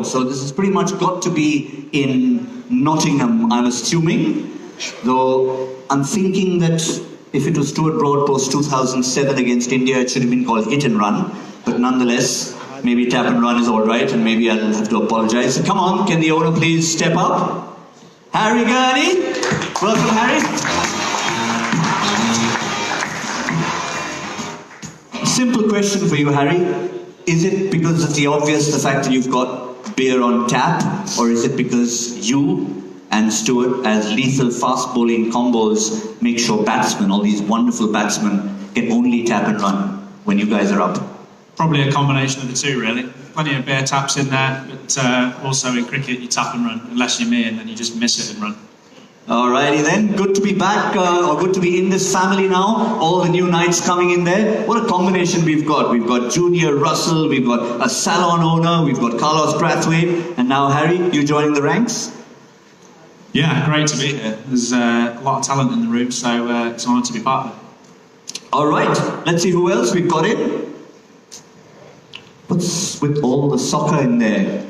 abroad. So this has pretty much got to be in Nottingham, I'm assuming. Though I'm thinking that if it was Stuart Broad post 2007 against India, it should have been called hit and run. But nonetheless, maybe tap and run is all right, and maybe I'll have to apologize. So come on, can the owner please step up? Harry Gurney. Welcome, Harry. Simple question for you, Harry. Is it because of the obvious, the fact that you've got beer on tap, or is it because you and Stuart, as lethal fast bowling combos, make sure batsmen, all these wonderful batsmen, can only tap and run when you guys are up? Probably a combination of the two, really. Plenty of beer taps in there, but also in cricket you tap and run, unless you're me, and then you just miss it and run. Alrighty then, good to be back, or good to be in this family now. All the new knights coming in there. What a combination we've got. We've got Junior Russell, we've got a salon owner, we've got Carlos Brathwaite, and now Harry, you joining the ranks? Yeah, great to be here. There's a lot of talent in the room, so it's an honour to be part of it. Alright, let's see who else we've got in. What's with all the soccer in there?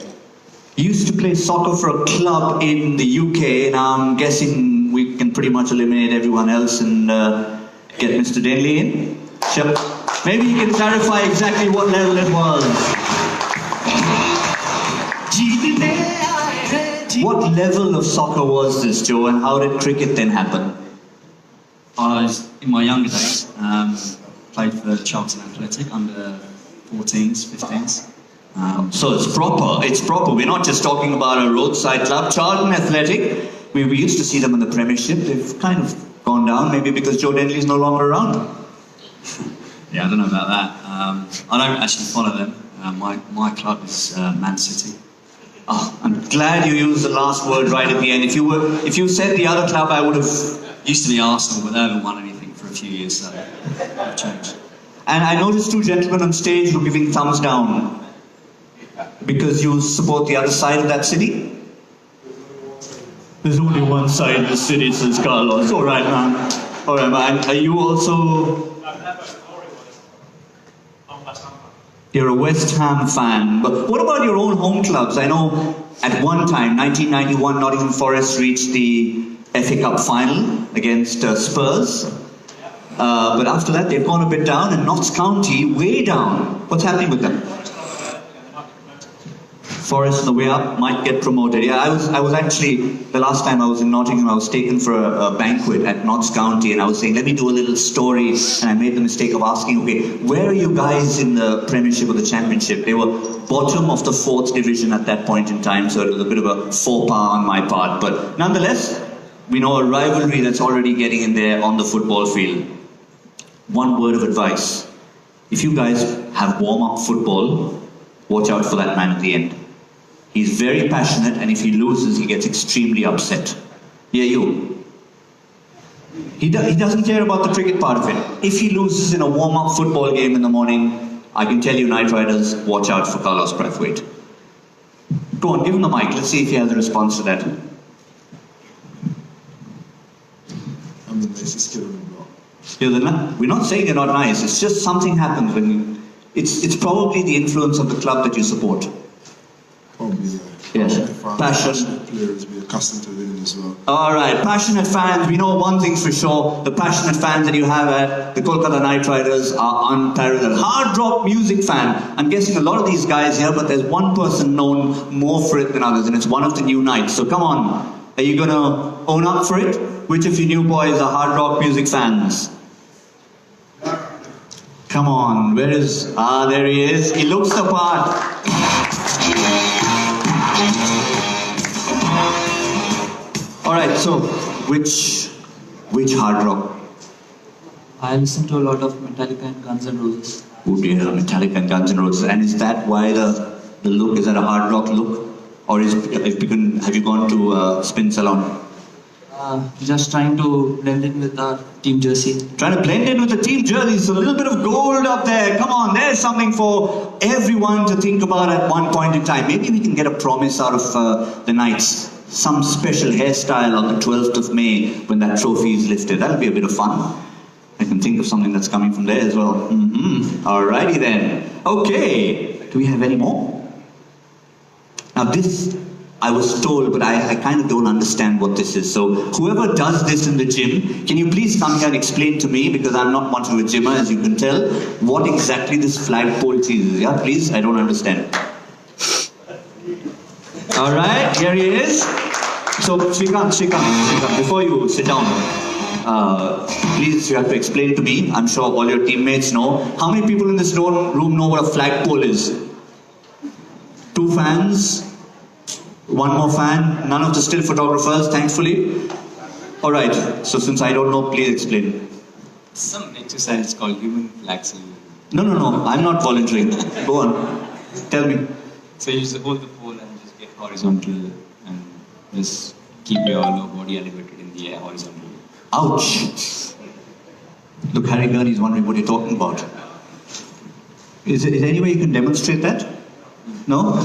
You used to play soccer for a club in the UK, and I'm guessing we can pretty much eliminate everyone else and get Mr. Denley in. Sure. Maybe you can clarify exactly what level it was. What level of soccer was this, Joe, and how did cricket then happen? I was, in my younger days, played for Charlton Athletic under 14s, 15s. So it's proper. We're not just talking about a roadside club. Charlton Athletic, we used to see them in the Premiership. They've kind of gone down, maybe because Joe Denley is no longer around. Yeah, I don't know about that. I don't actually follow them. My club is Man City. Oh, I'm glad you used the last word right at the end. If you said the other club, I would have... Used to be Arsenal, but they haven't won anything for a few years, so I've changed. And I noticed two gentlemen on stage were giving thumbs down. Because you support the other side of that city? There's only one side of the city, says Carlos. All right, man. All right, man. Are you also... You're a West Ham fan. But what about your own home clubs? I know at one time, 1991, Nottingham Forest reached the FA Cup final against Spurs. But after that, they've gone a bit down, and Notts County way down. What's happening with them? Forest on the way up might get promoted. Yeah, I was actually, the last time I was in Nottingham, I was taken for a banquet at Notts County, and I was saying, let me do a little story, and I made the mistake of asking, okay, where are you guys in the Premiership or the Championship? They were bottom of the 4th division at that point in time, so it was a bit of a faux pas on my part. But nonetheless, we know a rivalry that's already getting in there on the football field. One word of advice. If you guys have warm-up football, watch out for that man at the end. He's very passionate, and if he loses, he gets extremely upset. Yeah, you. He doesn't care about the cricket part of it. If he loses in a warm-up football game in the morning, I can tell you, Knight Riders, watch out for Carlos Brathwaite. Go on, give him the mic. Let's see if he has a response to that. I'm the nicest kid in the block. We're not saying you're not nice. It's just something happens when you... It's probably the influence of the club that you support. Probably, Yes. Passion. Passionate players be accustomed to winning as well. Alright, passionate fans, we know one thing's for sure. The passionate fans that you have at the Kolkata Knight Riders are unparalleled. Hard rock music fan. I'm guessing a lot of these guys here, but there's one person known more for it than others, and it's one of the new Knights. So come on, are you gonna own up for it? Which of you new boys are hard rock music fans? Come on, where is... Ah, there he is. He looks the part. Alright, so which hard rock? I listen to a lot of Metallica and Guns N' Roses. Oh dear, Metallica and Guns N' Roses. And is that why the look, is that a hard rock look? Or have you gone to a spin salon? Just trying to blend in with our team jersey. Trying to blend in with the team jersey, so a little bit of gold up there. Come on, there's something for everyone to think about at one point in time. Maybe we can get a promise out of the Knights. Some special hairstyle on the 12th of May when that trophy is lifted. That'll be a bit of fun. I can think of something that's coming from there as well. Alrighty then. Okay. Do we have any more? Now this, I was told, but I kind of don't understand what this is. So whoever does this in the gym, can you please come here and explain to me, because I'm not much of a gymmer, as you can tell, what exactly this flagpole cheese is? Yeah, please, I don't understand. All right, here he is. So Shrikant, before you sit down, please, you have to explain to me. I'm sure all your teammates know. How many people in this room know what a flagpole is? 2 fans, 1 more fan, none of the still photographers, thankfully. All right, so since I don't know, please explain. Some exercise called human flag salute. No, I'm not volunteering. Go on, tell me. So you just hold the pole and just get horizontal and just keep your lower body elevated in the air horizontally. Ouch! Look, Harry Gurney is wondering what you're talking about. Is there any way you can demonstrate that? No?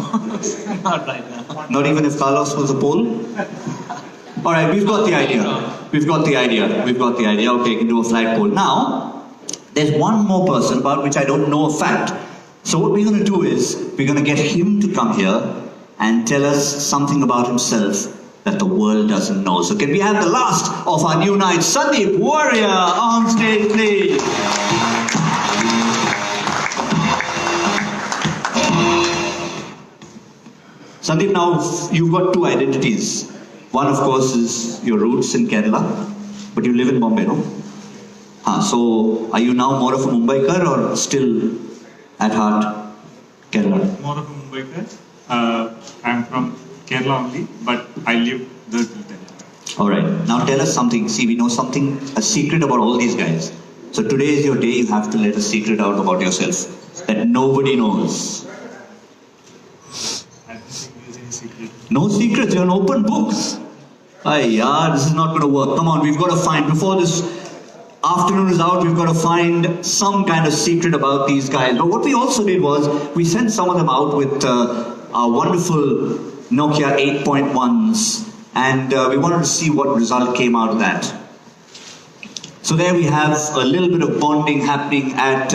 Not right now. Not even if Carlos was a pole? All right, we've got the idea. Okay, you can do a flagpole. Now, there's one more person about which I don't know a fact. So what we're going to do is, we're going to get him to come here and tell us something about himself that the world doesn't know. So can we have the last of our new night, Sandeep Warrior, on stage, please? Sandeep, now you've got 2 identities. One, of course, is your roots in Kerala, but you live in Bombay, no? So are you now more of a Mumbaikar or still at heart Kerala? More of a Mumbaikar. I'm from Kerala only, but I live there till 10. All right. Now tell us something. See, we know something, a secret about all these guys. So today is your day. You have to let a secret out about yourself that nobody knows. I don't think there's any secret. No secrets. You're an open book. Ay, yaar, this is not going to work. Come on, we've got to find, before this afternoon is out, we've got to find some kind of secret about these guys. But what we also did was, we sent some of them out with our wonderful Nokia 8.1s, and we wanted to see what result came out of that. So there we have a little bit of bonding happening at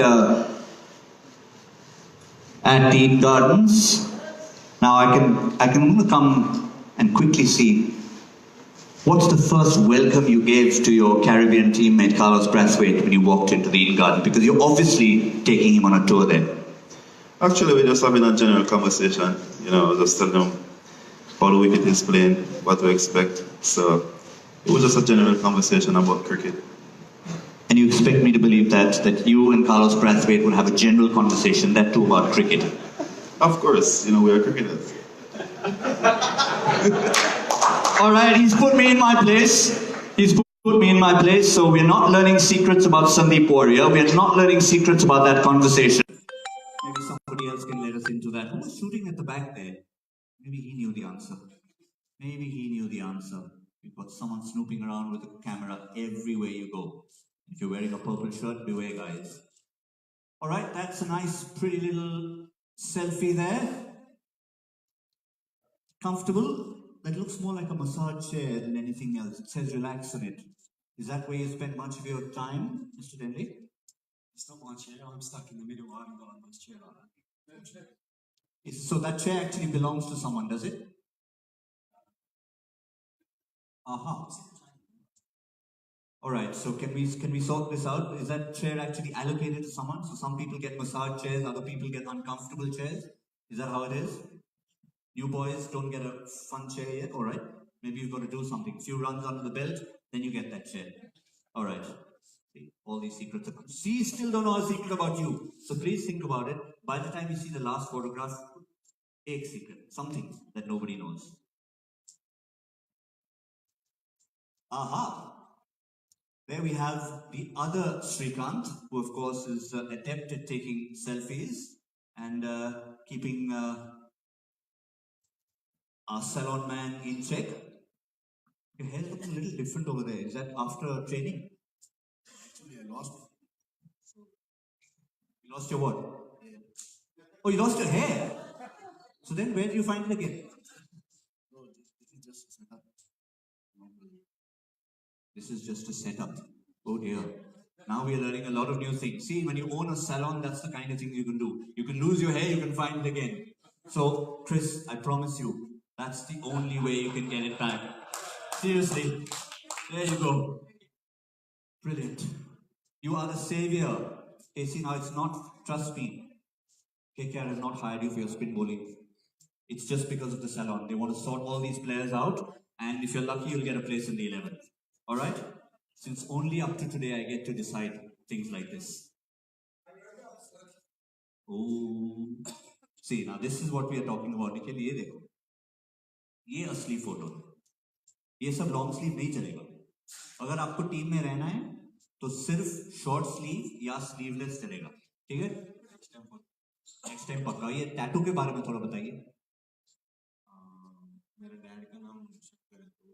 Dean Gardens. Now I can come and quickly see, what's the first welcome you gave to your Caribbean teammate Carlos Brathwaite when you walked into the Eden Garden? Because you're obviously taking him on a tour there. Actually, we're just having a general conversation, just telling him how the wicket is playing, what to expect. So it was just a general conversation about cricket. And you expect me to believe that you and Carlos Brathwaite would have a general conversation, that too about cricket? Of course, we are cricketers. All right, he's put me in my place. So we're not learning secrets about Sandeep Warrior. We're not learning secrets about that conversation. Maybe somebody else can let us into that. Who was shooting at the back there? Maybe he knew the answer. We've got someone snooping around with a camera everywhere you go. If you're wearing a purple shirt, beware, guys. All right, that's a nice, pretty little selfie there. Comfortable? That looks more like a massage chair than anything else. It says relax on it. Is that where you spend much of your time, Mr. Denley? It's not my chair, I'm stuck in the middle, I haven't got a nice chair like that. So that chair actually belongs to someone, does it? Aha. All right, so can we sort this out? Is that chair actually allocated to someone? So some people get massage chairs, other people get uncomfortable chairs? Is that how it is? You boys don't get a fun chair yet? All right, maybe you've got to do something. Few runs under the belt, then you get that chair. All right. See, all these secrets. See, still don't know a secret about you. So please think about it. By the time you see the last photograph, take secret, something that nobody knows. Aha. There we have the other Shrikant, who of course is adept at taking selfies and keeping our salon man in check. Your hair looks a little different over there. Is that after training? Actually, I lost. You lost your what? Oh, you lost your hair. So then where do you find it again? No, this is just a setup. This is just a setup. Oh dear. Now we are learning a lot of new things. See, when you own a salon, that's the kind of thing you can do. You can lose your hair, you can find it again. So, Chris, I promise you, that's the only way you can get it back. Seriously. There you go. Brilliant. You are the savior. AC, now it's not, trust me, KKR has not hired you for your spin bowling. It's just because of the salon. They want to sort all these players out, and if you're lucky, you'll get a place in the 11th. Alright? Since only up to today I get to decide things like this. Oh. See, now this is what we are talking about. Nikhil ये देखो, ये असली photo है. ये सब long sleeve नहीं चलेगा. अगर आपको टीम में रहना है तो सिर्फ शॉर्ट स्लीव या स्लीवलेस चलेगा. ठीक है? नेक्स्ट टाइम पक्का. ये टैटू के बारे में थोड़ा बताइए. मेरे डैड का नाम शक्कर है तो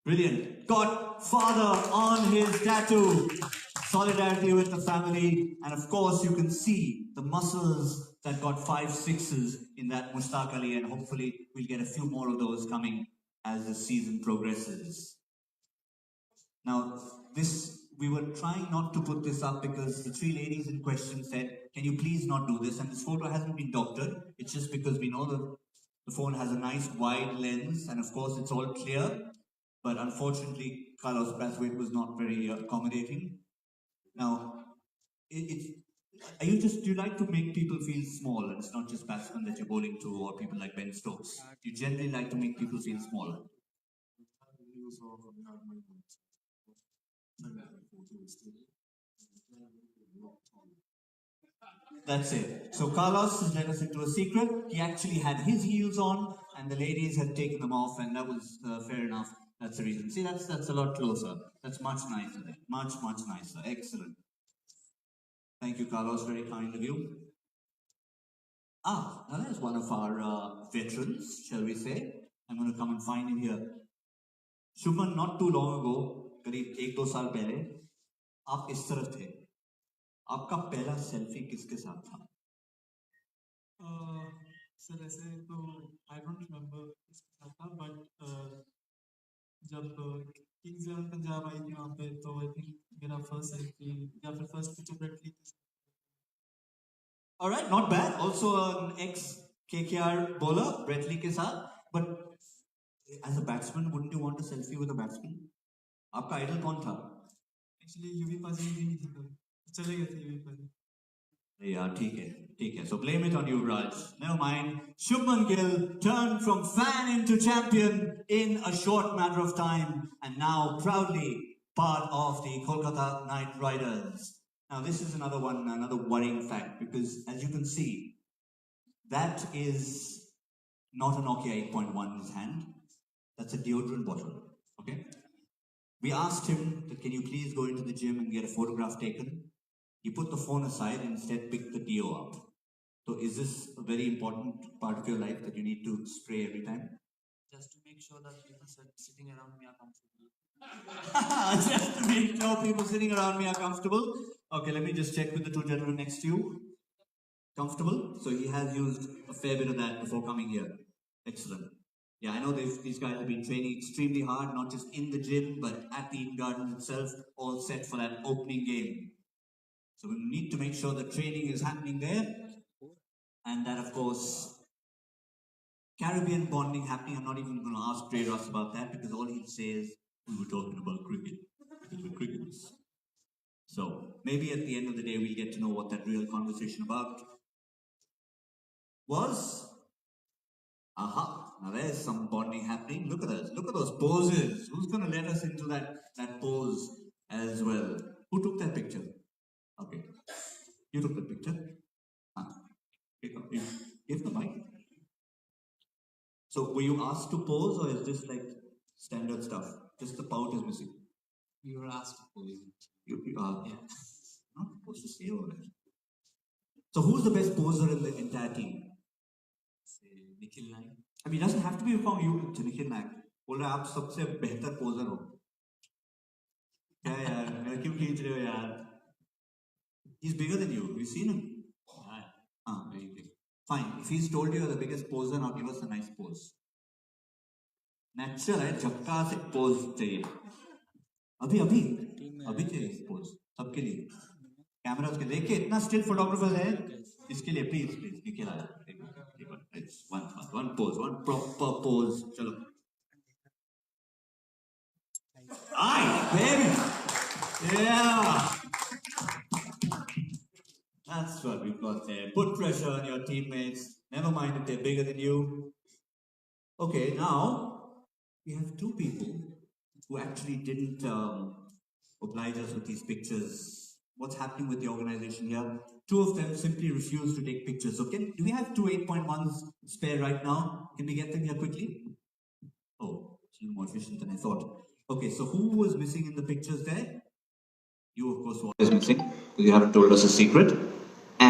Brilliant. Got father on his tattoo. Solidarity with the family. And of course, you can see the muscles that got 5 6s in that Mushtaq Ali. And hopefully, we'll get a few more of those coming as the season progresses. Now, we were trying not to put this up because the 3 ladies in question said, can you please not do this? And this photo hasn't been doctored. It's just because we know that the phone has a nice wide lens. And of course, it's all clear. But unfortunately, Carlos Brathwaite was not very accommodating. Now, do you like to make people feel small? And it's not just batsmen that you're bowling to or people like Ben Stokes. You generally like to make people feel smaller. That's it. So Carlos has let us into a secret. He actually had his heels on and the ladies had taken them off, and that was fair enough. That's the reason. See, that's a lot closer. That's much nicer. Much nicer. Excellent. Thank you, Carlos. Very kind of you. Now there's one of our veterans, shall we say. I'm going to come and find him here. Shubman, not too long ago, करीब 1-2 साल पहले, आप इस तरफ थे. आपका पहला selfie किसके साथ था? सर ऐसे तो आई डोंट रिमेम्बर किसके साथ था, बट जब किंग्स इलेवन पंजाब आई थी वहाँ पे तो आई थिंक मेरा फर्स्ट सेल्फी या फिर फर्स्ट पिक्चर ब्रेट ली थी. Alright, not bad. Also an ex-KKR bowler, Brett Lee के साथ. But as a batsman, wouldn't you want a selfie with a batsman? आपका आइडल कौन था? एक्चुअली यूवी पाजी नहीं थी तो चले गए थे यूवी पाजी. Yeah, ठीक है. So blame it on you, Raj. Never mind. Shubman Gill turned from fan into champion in a short matter of time, and now proudly part of the Kolkata Knight Riders. Now this is another worrying fact, because as you can see, that is not a Nokia 8.1 in his hand. That's a deodorant bottle. Okay. We asked him that, can you please go into the gym and get a photograph taken? He put the phone aside and instead picked the deo up. So is this a very important part of your life that you need to spray every time? Just to make sure that people sitting around me are comfortable. Just to make sure people sitting around me are comfortable. Okay, let me just check with the 2 gentlemen next to you. Comfortable? So he has used a fair bit of that before coming here. Excellent. Yeah, I know these guys have been training extremely hard, not just in the gym, but at the Eden Gardens itself, all set for that opening game. So we need to make sure the training is happening there. And that, of course, Caribbean bonding happening. I'm not even going to ask Trey Ross about that, because all he'll say is, we were talking about cricket, because we're cricketers. So maybe at the end of the day, we'll get to know what that real conversation about was. Aha, now there's some bonding happening. Look at us. Look at those poses. Who's going to let us into that pose as well? Who took that picture? Okay. You took that picture. Give the mic. So were you asked to pose, or is this like standard stuff? Just the pout is missing. We were asked to pose. You are. Yeah. Not supposed to say all that. So who's the best poser in the entire team? Say Nikhil Naik. I mean, it doesn't have to be from you, Nikhil Naik. बोल रहे आप सबसे बेहतर पोजर हो. क्या यार, मेरा क्यों खींच रहे हो यार? He's bigger than you. Have you seen him? Yeah. Very big. Fine. If he's told you you're the biggest poser, now give us a nice pose. Natural है, झक्का से pose चाहिए. अभी चाहिए pose सबके लिए. कैमरा उसके लेके इतना स्टिल फोटोग्राफर्स है इसके लिए प्लीज लेके लाया it's one pose one proper pose चलो aye baby yeah that's what we've got there. Put pressure on your teammates, never mind if they're bigger than you. Okay, now we have two people who actually didn't oblige us with these pictures. What's happening with the organization here? Two of them simply refused to take pictures. So do we have two 8.1s spare right now? Can we get them here quickly? Oh, it's more efficient than I thought. Okay, so who was missing in the pictures there? You, of course, were missing because you haven't told us a secret.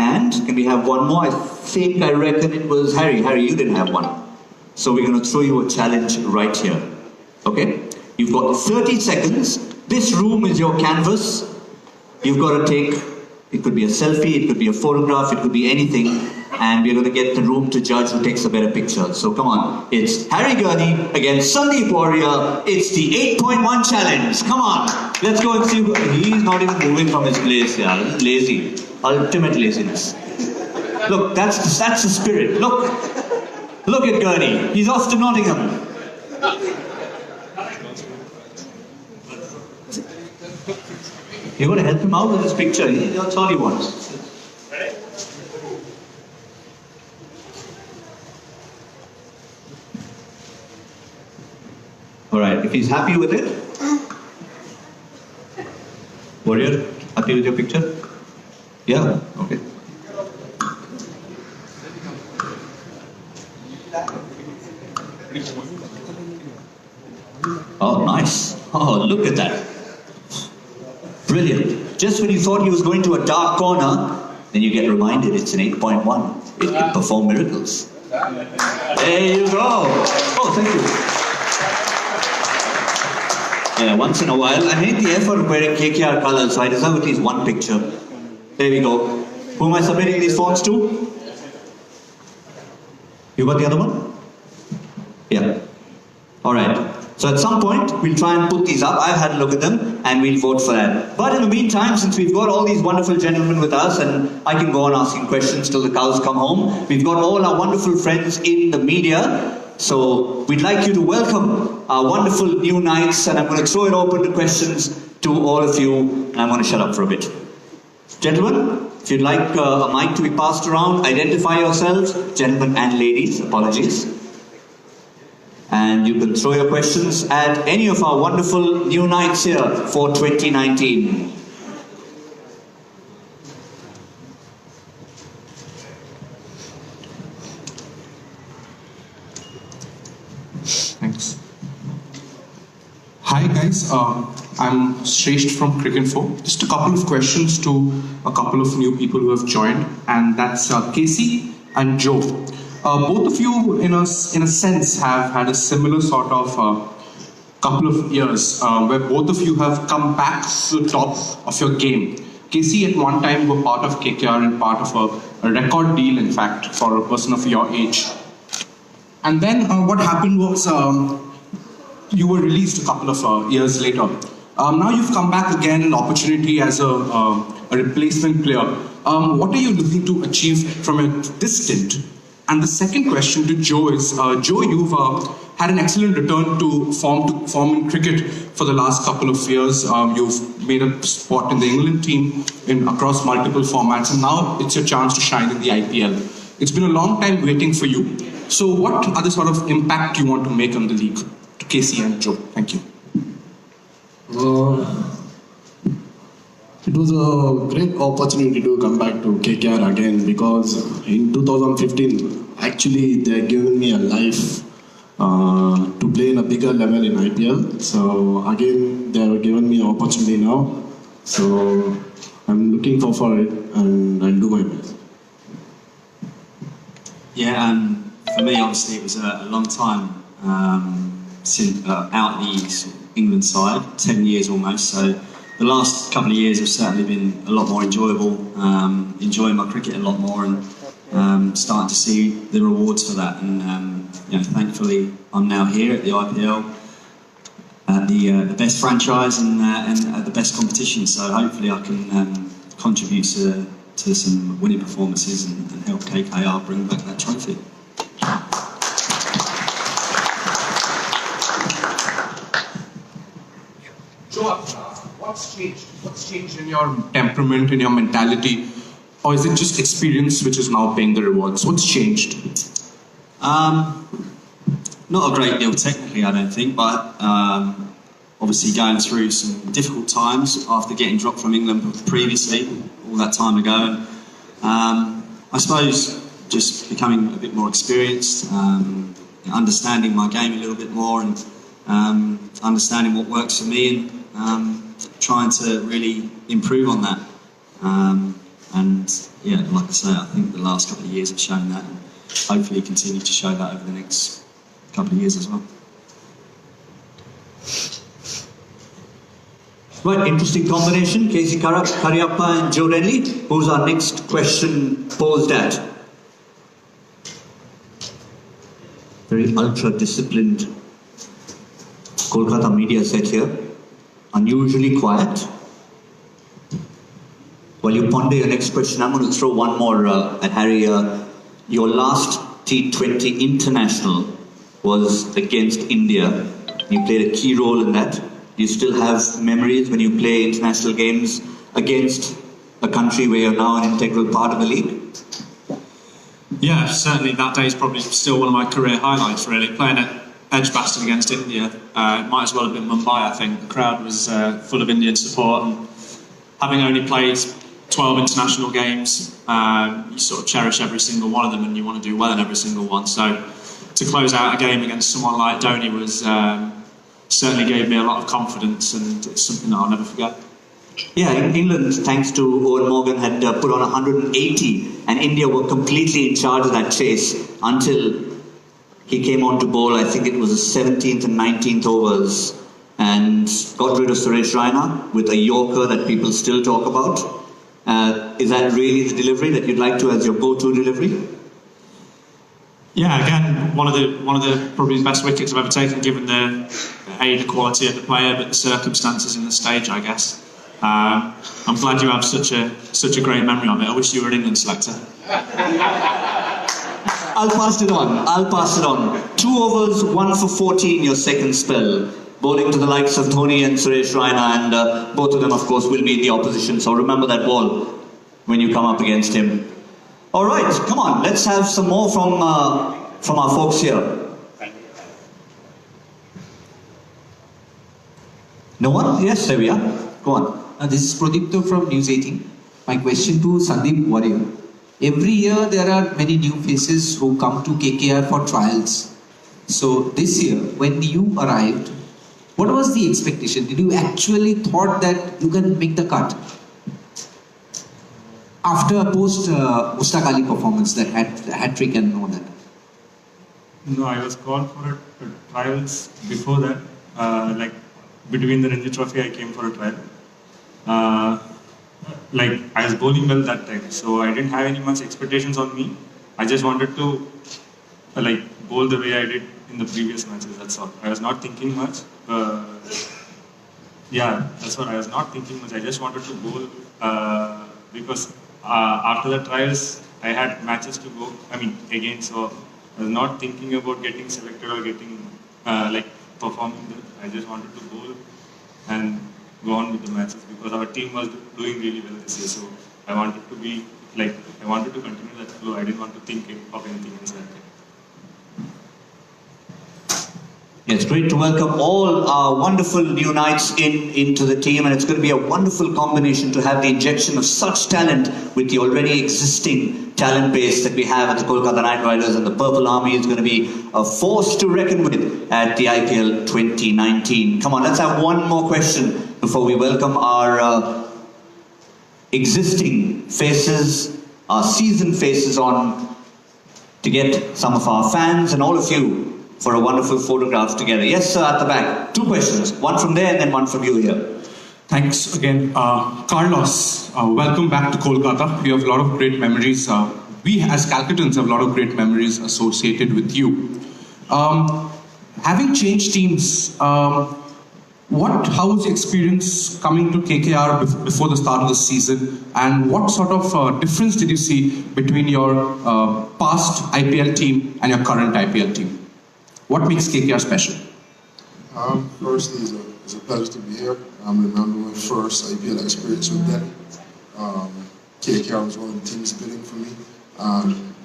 And can we have one more? I reckon it was Harry. Harry, you didn't have one. So we're going to throw you a challenge right here. Okay? You've got 30 seconds. This room is your canvas. You've got to take, it could be a selfie, it could be a photograph, it could be anything. And we're going to get the room to judge who takes a better picture. So come on. It's Harry Gurney against Sandeep Warrior. It's the 8.1 challenge. Come on. Let's go and see. He's not even moving from his place. Yeah. Lazy. Ultimate laziness. Look, that's the spirit. Look at Gurney. He's off to Nottingham. You got to help him out with this picture. That's all he wants. All right. If he's happy with it, Warrior, happy with your picture? Yeah. Okay. Oh, nice. Oh, look at that. Brilliant. Just when you thought he was going to a dark corner, then you get reminded it's an 8.1. It can perform miracles. There you go. Oh, thank you. Yeah, once in a while. I made the effort of wearing KKR colors, so I deserve at least one picture. There we go. Who am I submitting these forms to? You got the other one? Yeah. All right. So at some point, we'll try and put these up. I've had a look at them, and we'll vote for that. But in the meantime, since we've got all these wonderful gentlemen with us, and I can go on asking questions till the cows come home, we've got all our wonderful friends in the media. So we'd like you to welcome our wonderful new knights, and I'm going to throw it open to questions to all of you, and I'm going to shut up for a bit. Gentlemen, if you'd like a mic to be passed around, identify yourselves. Gentlemen and ladies, apologies. And you can throw your questions at any of our wonderful new knights here for 2019. Thanks. Hi guys, I'm Shresh from Cricinfo. Just a couple of questions to a couple of new people who have joined, and that's Casey and Joe. Both of you, in a sense, have had a similar sort of couple of years where both of you have come back to the top of your game. Casey at one time were part of KKR and part of a record deal, in fact, for a person of your age. And then what happened was you were released a couple of years later. Now you've come back again, an opportunity as a replacement player. What are you looking to achieve from a distant? And the second question to Joe is, Joe, you've had an excellent return to form in cricket for the last couple of years. You've made a spot in the England team across multiple formats, and now it's your chance to shine in the IPL. It's been a long time waiting for you. So what other sort of impact do you want to make on the league? To Casey and Joe. Thank you. It was a great opportunity to come back to KKR again, because in 2015, actually they're giving me a life to play in a bigger level in IPL. So again, they're giving me an opportunity now. So I'm looking for it, and I'll do my best. Yeah, for me, obviously, it was a long time since out the sort of England side, 10 years almost. So the last couple of years have certainly been a lot more enjoyable, enjoying my cricket a lot more, and starting to see the rewards for that. And thankfully, I'm now here at the IPL, at the best franchise and at the best competition. So hopefully, I can contribute to some winning performances and help KKR bring back that trophy. Joe, what's changed? What's changed in your temperament, in your mentality? Or is it just experience which is now paying the rewards? What's changed? Not a great deal technically, I don't think, but obviously going through some difficult times after getting dropped from England previously, all that time ago. And I suppose just becoming a bit more experienced, understanding my game a little bit more, and understanding what works for me, and trying to really improve on that. And yeah, like I say, I think the last couple of years have shown that, and hopefully continue to show that over the next couple of years as well. Right, interesting combination. Casey Kariappa and Joe Denley. Who's our next question posed at? Very ultra-disciplined Kolkata media set here. Unusually quiet. While you ponder your next question, I'm going to throw one more at Harry. Your last T20 international was against India. You played a key role in that. Do you still have memories when you play international games against a country where you're now an integral part of the league? Yeah, certainly that day is probably still one of my career highlights, really. Playing at Edgbaston against India. It might as well have been Mumbai, I think. The crowd was full of Indian support, and having only played 12 international games, you sort of cherish every single one of them and you want to do well in every single one. So to close out a game against someone like Dhoni was certainly gave me a lot of confidence, and it's something that I'll never forget. Yeah, England, thanks to Owen Morgan, had put on 180, and India were completely in charge of that chase until he came on to bowl. I think it was the 17th and 19th overs, and got rid of Suresh Raina with a Yorker that people still talk about. Is that really the delivery that you'd like to as your go-to delivery? Yeah, again, one of the probably the best wickets I've ever taken, given the quality of the player, but the circumstances in the stage, I guess. I'm glad you have such a great memory of it. I wish you were an England selector. I'll pass it on. 2 overs, 1 for 14, your second spell. Bowling to the likes of Dhoni and Suresh Raina, and both of them, of course, will be in the opposition. So remember that ball when you come up against him. All right, come on, let's have some more from our folks here. No one? Yes, there we are. Go on. This is Pradipto from News 18. My question to Sandeep Warrior. Every year there are many new faces who come to KKR for trials. So this year, when you arrived, what was the expectation? Did you actually thought that you can make the cut? After post Mushtaq Ali performance, that hat-trick and all that. No, I was called for trials before that. Like between the Ranji Trophy, I came for a trial. Like I was bowling well that time, so I didn't have any much expectations on me. I just wanted to like bowl the way I did in the previous matches. That's all. I was not thinking much. Yeah, that's what I was not thinking much. I just wanted to bowl because after the trials, I had matches to go. Again, so I was not thinking about getting selected or getting like performing good. I just wanted to bowl and go on with the matches because our team was doing really well this year. So I wanted to be like, I wanted to continue that flow. I didn't want to think of anything else that day. Yeah, it's great to welcome all our wonderful new knights into the team, and it's going to be a wonderful combination to have the injection of such talent with the already existing talent base that we have at the Kolkata Knight Riders, and the Purple Army is going to be a force to reckon with at the IPL 2019. Come on, let's have one more question before we welcome our existing faces, our seasoned faces on, to get some of our fans and all of you for a wonderful photograph together. Yes, sir, at the back. 2 questions. One from there and then one from you here. Thanks again. Carlos, welcome back to Kolkata. You have a lot of great memories. We as Calcuttans have a lot of great memories associated with you. Having changed teams, how was the experience coming to KKR before the start of the season, and what sort of difference did you see between your past IPL team and your current IPL team? What makes KKR special? Firstly, it's a pleasure to be here. I remember my first IPL experience with Delhi. KKR was one of the teams bidding for me.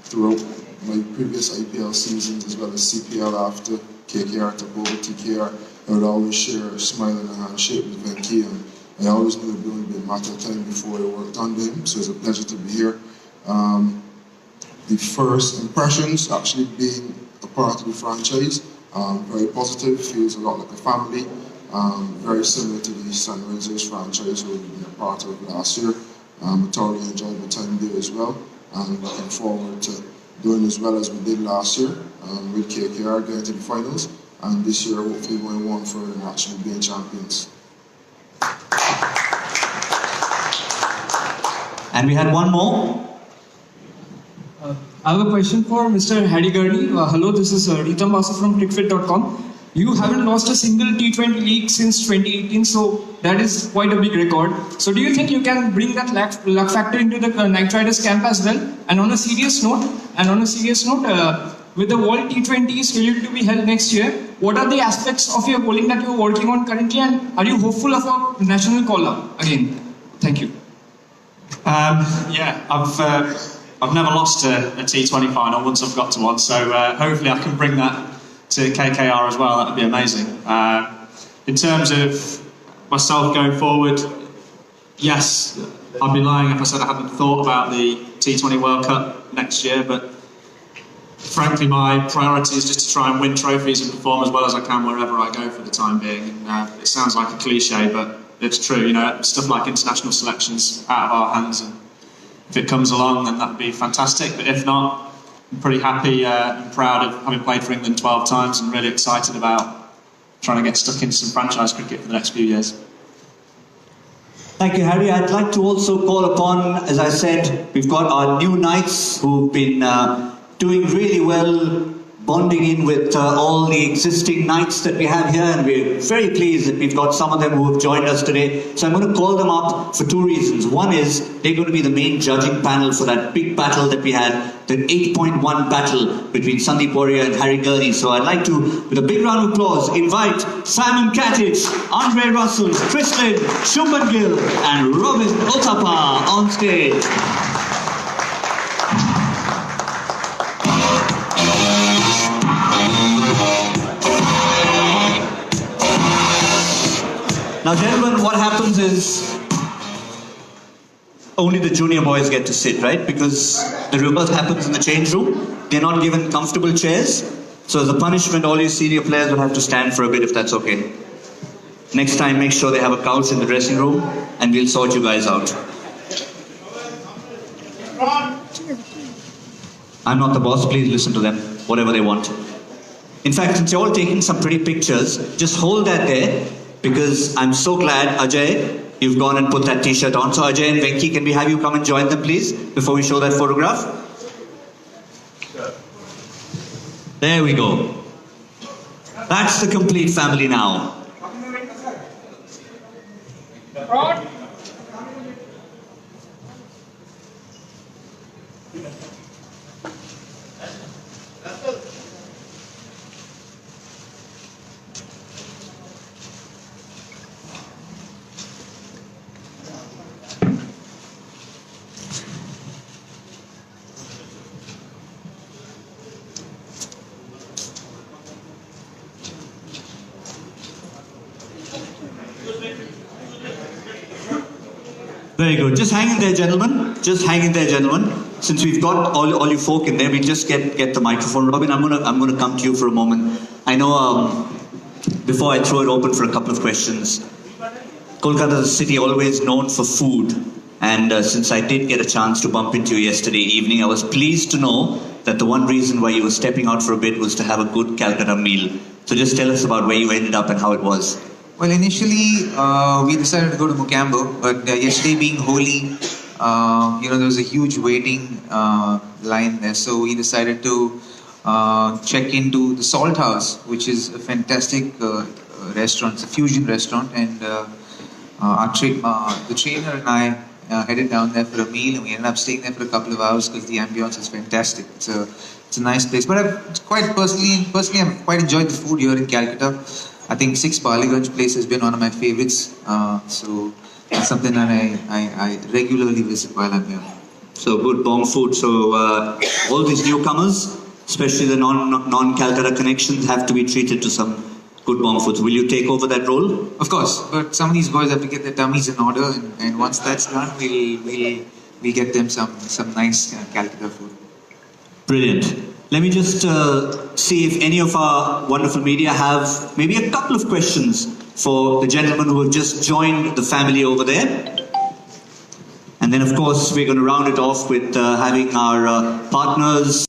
Throughout my previous IPL seasons, as well as CPL after KKR took over TKR, I would always share a smile and a handshake with Venki, and I always knew it would only be a matter of time before I worked under him, so it's a pleasure to be here. The first impressions, actually being a part of the franchise, very positive, feels a lot like a family, very similar to the Sunrisers franchise we've been a part of last year. I thoroughly enjoyed my time there as well, and looking forward to doing as well as we did last year with KKR, getting to the finals, and this year hopefully going one further and actually being champions. And we had one more. I have a question for Mr. Harry Gurney. Hello, this is Ritam Basu from Crickfit.com. You haven't lost a single T20 league since 2018, so that is quite a big record. So do you think you can bring that luck factor into the Knight Riders camp as well? And on a serious note, with the World T20s scheduled to be held next year, what are the aspects of your bowling that you're working on currently, and are you hopeful of a national call-up again? Thank you. I've never lost a T20 final once I've got to one, so hopefully I can bring that to KKR as well. That would be amazing. In terms of myself going forward, yes, I'd be lying if I said I hadn't thought about the T20 World Cup next year, but frankly my priority is just to try and win trophies and perform as well as I can wherever I go for the time being. And it sounds like a cliche, but it's true. You know, stuff like international selections out of our hands, and if it comes along then that'd be fantastic, but if not, I'm pretty happy and proud of having played for England 12 times and really excited about trying to get stuck into some franchise cricket for the next few years. Thank you, Harry. I'd like to also call upon, as I said, we've got our new Knights who've been doing really well, bonding in with all the existing Knights that we have here, and we're very pleased that we've got some of them who have joined us today. So I'm going to call them up for two reasons. One is they're going to be the main judging panel for that big battle that we had, the 8.1 battle between Sandeep Warrior and Harry Gurney. So I'd like to, with a big round of applause, invite Simon Katic, Andre Russell, Chris Lynn, Shubman Gill and Robin Otapa on stage. Now, gentlemen, what happens is only the junior boys get to sit, right? Because the reverse happens in the change room. They're not given comfortable chairs. So as a punishment, all you senior players will have to stand for a bit if that's okay. Next time, make sure they have a couch in the dressing room and we'll sort you guys out. I'm not the boss, please listen to them, whatever they want. In fact, since you're all taking some pretty pictures, just hold that there, because I'm so glad, Ajay, you've gone and put that t-shirt on. So Ajay and Venki, can we have you come and join them, please, before we show that photograph? There we go. That's the complete family now. Very good. Just hang in there, gentlemen. Just hang in there, gentlemen. Since we've got all you folk in there, we'll just get the microphone. Robin, I'm gonna come to you for a moment. I know before I throw it open for a couple of questions, Kolkata is a city always known for food, and since I did get a chance to bump into you yesterday evening, I was pleased to know that the one reason why you were stepping out for a bit was to have a good Calcutta meal. So just tell us about where you ended up and how it was. Well, initially we decided to go to Mocambo, but yesterday being Holi, there was a huge waiting line there, so we decided to check into the Salt House, which is a fantastic restaurant. It's a fusion restaurant, and the trainer and I headed down there for a meal, and we ended up staying there for a couple of hours because the ambience is fantastic. It's a nice place. But I've I've quite enjoyed the food here in Calcutta. I think 6 Paliganj place has been one of my favorites. So it's something that I regularly visit while I'm here. So good bong food. So all these newcomers, especially the non-Calcutta connections, have to be treated to some good bong foods. Will you take over that role? Of course, but some of these boys have to get their tummies in order, and once that's done, we'll get them some nice Calcutta food. Brilliant. Let me just see if any of our wonderful media have maybe a couple of questions for the gentlemen who have just joined the family over there. And then, of course, we're going to round it off with having our partners.